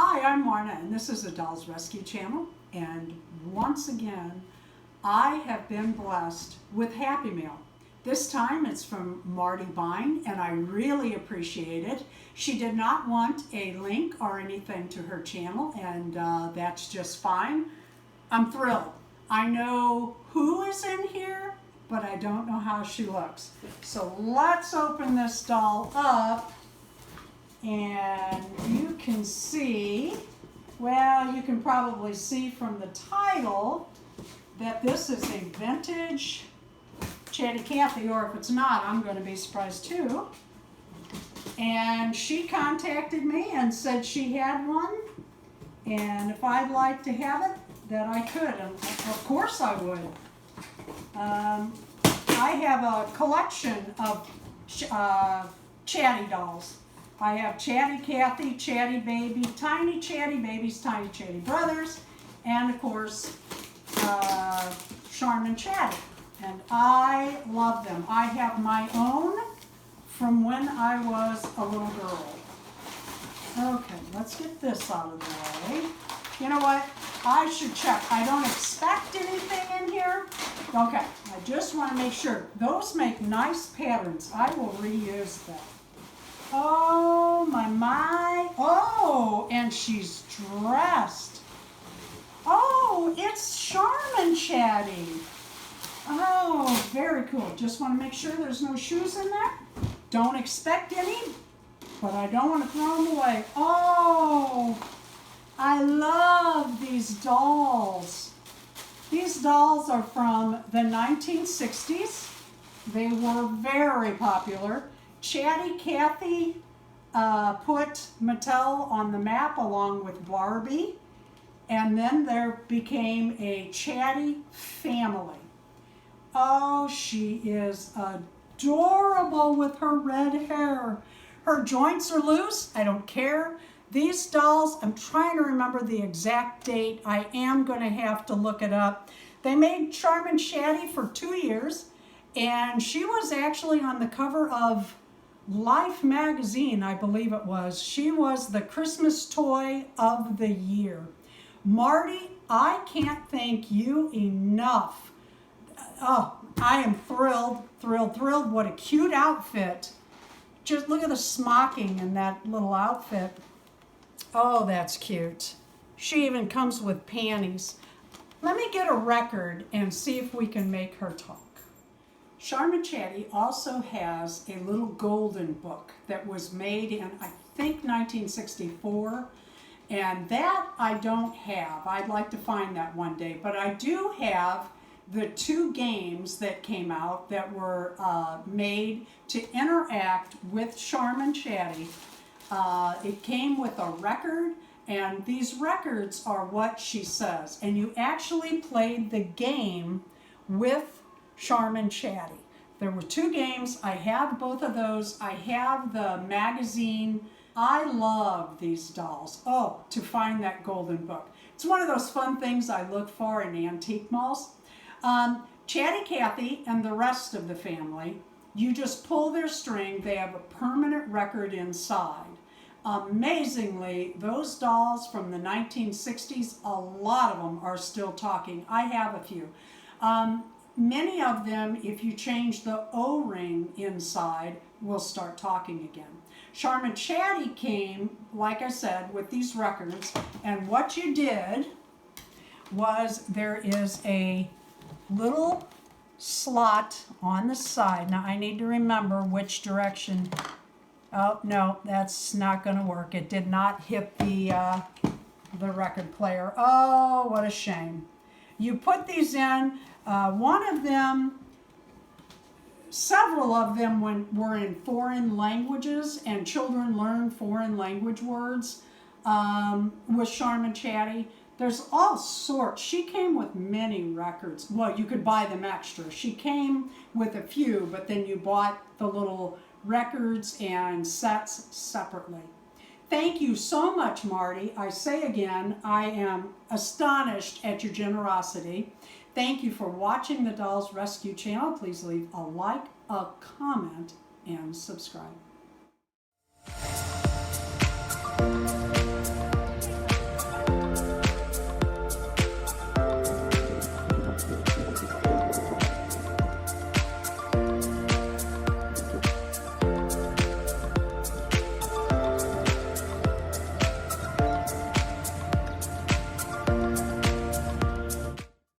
Hi, I'm Marna, and this is the Dolls Rescue Channel. And once again, I have been blessed with Happy Mail. This time it's from Marti Bein, and I really appreciate it. She did not want a link or anything to her channel, and that's just fine. I'm thrilled. I know who is in here, but I don't know how she looks. So let's open this doll up. And you can see, well, you can probably see from the title that this is a vintage Chatty Cathy, or if it's not, I'm going to be surprised too. And she contacted me and said she had one, and if I'd like to have it, that I could, and of course I would. I have a collection of Chatty dolls. I have Chatty Cathy, Chatty Baby, Tiny Chatty Babies, Tiny Chatty Brothers, and of course, Charmin Chatty. And I love them. I have my own from when I was a little girl. Okay, let's get this out of the way. You know what? I should check. I don't expect anything in here. Okay, I just want to make sure. Those make nice patterns. I will reuse them. Oh, my. Oh, and she's dressed. Oh, it's Charmin Chatty. Oh, very cool. Just want to make sure there's no shoes in there. Don't expect any, but I don't want to throw them away. Oh, I love these dolls. These dolls are from the 1960s. They were very popular. Chatty Cathy put Mattel on the map along with Barbie, and then there became a Chatty family. Oh, she is adorable with her red hair. Her joints are loose. I don't care. These dolls, I'm trying to remember the exact date. I am going to have to look it up. They made Charmin Chatty for 2 years, and she was actually on the cover of Life magazine, I believe it was. She was the Christmas toy of the year. Marti, I can't thank you enough. Oh, I am thrilled, thrilled, thrilled. What a cute outfit. Just look at the smocking in that little outfit. Oh, that's cute. She even comes with panties. Let me get a record and see if we can make her talk. Charmin Chatty also has a little golden book that was made in, I think, 1964. And that I don't have. I'd like to find that one day. But I do have the 2 games that came out that were made to interact with Charmin Chatty. It came with a record, and these records are what she says. And you actually played the game with Charmin Chatty. There were 2 games. I have both of those. I have the magazine. I love these dolls. Oh, to find that golden book. It's one of those fun things I look for in antique malls. Chatty Cathy and the rest of the family, you just pull their string. They have a permanent record inside. Amazingly, those dolls from the 1960s, a lot of them are still talking. I have a few. Many of them, if you change the O-ring inside, will start talking again. Charmin Chatty came, like I said, with these records, and what you did was there is a little slot on the side. Now I need to remember which direction. Oh, no, that's not going to work. It did not hit the record player. Oh, what a shame. You put these in. One of them, several of them were in foreign languages, and children learn foreign language words with Charmin Chatty. There's all sorts. She came with many records. Well, you could buy them extra. She came with a few, but then you bought the little records and sets separately. Thank you so much, Marti. I say again, I am astonished at your generosity. Thank you for watching the Dolls Rescue Channel. Please leave a like, a comment, and subscribe.